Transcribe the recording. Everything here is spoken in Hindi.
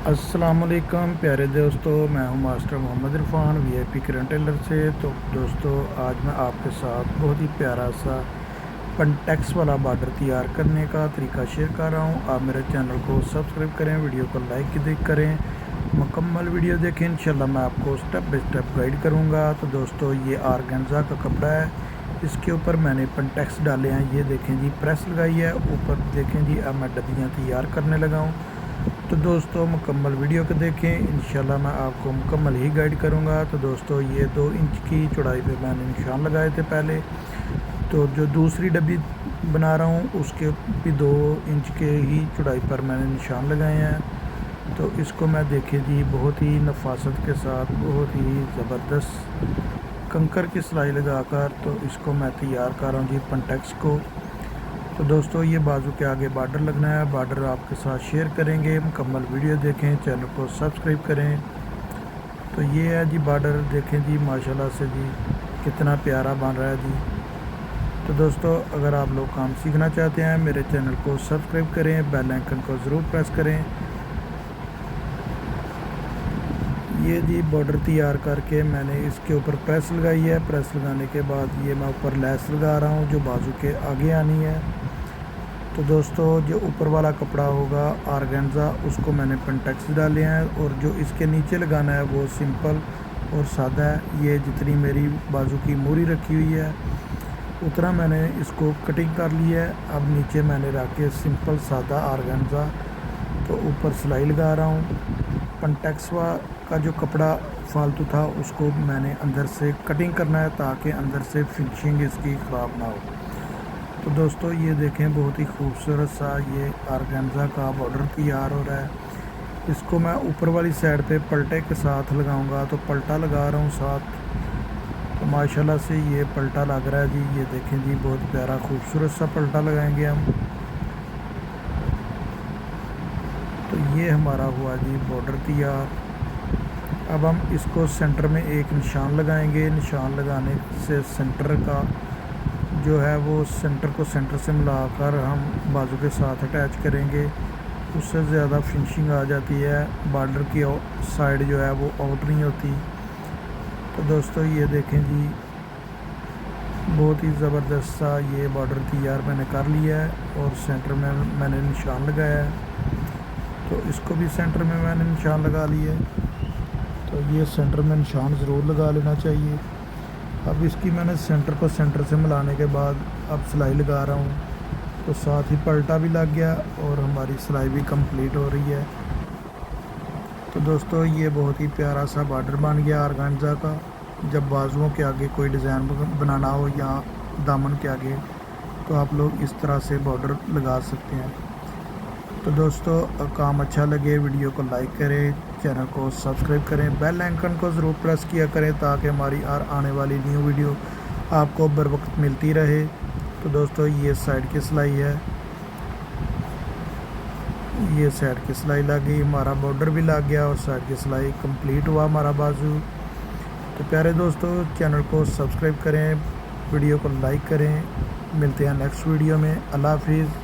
अस्सलाम वालेकुम प्यारे दोस्तों, मैं हूं master Mohammad Irfan VIP current tailor से। तो दोस्तों, आज मैं आपके साथ बहुत ही प्यारा सा पंटेक्स वाला बॉर्डर तैयार करने का तरीका शेयर कर रहा हूं। आप मेरे चैनल को सब्सक्राइब करें, वीडियो को लाइक करें, मुकम्मल वीडियो देखें। इंशाल्लाह मैं आपको स्टेप बाय स्टेप गाइड करूँगा। तो दोस्तों, ये आर्गेन्जा का कपड़ा है, इसके ऊपर मैंने पंटेक्स डाले हैं। ये देखें जी, प्रेस लगाई है ऊपर। देखें जी, अब मैं डब्बियाँ तैयार करने लगा हूँ। तो दोस्तों, मुकम्मल वीडियो को देखें, इंशाल्लाह मैं आपको मुकम्मल ही गाइड करूंगा। तो दोस्तों, ये 2 इंच की चौड़ाई पे मैंने निशान लगाए थे पहले। तो जो दूसरी डब्बी बना रहा हूँ उसके भी 2 इंच के ही चौड़ाई पर मैंने निशान लगाए हैं। तो इसको मैं देखे जी, बहुत ही नफासत के साथ, बहुत ही ज़बरदस्त कंकर की सिलाई लगाकर तो इसको मैं तैयार कर रहा हूँ जी पंटेक्स को। तो दोस्तों, ये बाजू के आगे बॉर्डर लगना है, बॉर्डर आपके साथ शेयर करेंगे। मुकम्मल वीडियो देखें, चैनल को सब्सक्राइब करें। तो ये है जी बॉर्डर, देखें जी माशाल्लाह से जी कितना प्यारा बन रहा है जी। तो दोस्तों, अगर आप लोग काम सीखना चाहते हैं, मेरे चैनल को सब्सक्राइब करें, बेल आइकन को ज़रूर प्रेस करें। ये जी बॉर्डर तैयार करके मैंने इसके ऊपर प्रेस लगाई है। प्रेस लगाने के बाद ये मैं ऊपर लेस लगा रहा हूँ जो बाजू के आगे आनी है। तो दोस्तों, जो ऊपर वाला कपड़ा होगा आर्गेन्जा, उसको मैंने पंटेक्स डाले हैं, और जो इसके नीचे लगाना है वो सिंपल और सादा है। ये जितनी मेरी बाजू की मूरी रखी हुई है उतना मैंने इसको कटिंग कर ली है। अब नीचे मैंने रख के सिंपल सादा आर्गेन्जा तो ऊपर सिलाई लगा रहा हूँ। पंटेक्स का जो कपड़ा फालतू था उसको मैंने अंदर से कटिंग करना है ताकि अंदर से फिनिशिंग इसकी ख़राब ना हो। तो दोस्तों, ये देखें, बहुत ही खूबसूरत सा ये आर्गेन्जा का बॉर्डर तैयार हो रहा है। इसको मैं ऊपर वाली साइड पे पलटे के साथ लगाऊंगा। तो पलटा लगा रहा हूँ साथ। तो माशाल्लाह से ये पलटा लग रहा है जी। ये देखें जी, बहुत प्यारा खूबसूरत सा पलटा लगाएंगे हम। तो ये हमारा हुआ जी बॉर्डर तैयार। अब हम इसको सेंटर में एक निशान लगाएंगे। निशान लगाने से सेंटर का जो है वो सेंटर को सेंटर से मिलाकर हम बाजू के साथ अटैच करेंगे। उससे ज़्यादा फिनिशिंग आ जाती है, बॉर्डर की साइड जो है वो आउट नहीं होती। तो दोस्तों, ये देखें जी, बहुत ही ज़बरदस्त सा ये बॉर्डर तैयार मैंने कर लिया है, और सेंटर में मैंने निशान लगाया है। तो इसको भी सेंटर में मैंने निशान लगा लिया है। तो ये सेंटर में निशान ज़रूर लगा लेना चाहिए। अब इसकी मैंने सेंटर को सेंटर से मिलाने के बाद अब सिलाई लगा रहा हूँ। तो साथ ही पलटा भी लग गया और हमारी सिलाई भी कंप्लीट हो रही है। तो दोस्तों, ये बहुत ही प्यारा सा बॉर्डर बन गया आर्गेन्जा का। जब बाजुओं के आगे कोई डिज़ाइन बनाना हो या दामन के आगे, तो आप लोग इस तरह से बॉर्डर लगा सकते हैं। तो दोस्तों, काम अच्छा लगे वीडियो को लाइक करें, चैनल को सब्सक्राइब करें, बेल आइकन को ज़रूर प्रेस किया करें ताकि हमारी आने वाली न्यू वीडियो आपको बर वक्त मिलती रहे। तो दोस्तों, ये साइड की सिलाई है, ये साइड की सिलाई लग गई, हमारा बॉर्डर भी लग गया और साइड की सिलाई कंप्लीट हुआ हमारा बाजू। तो प्यारे दोस्तों, चैनल को सब्सक्राइब करें, वीडियो को लाइक करें। मिलते हैं नेक्स्ट वीडियो में। अल्लाह हाफिज़।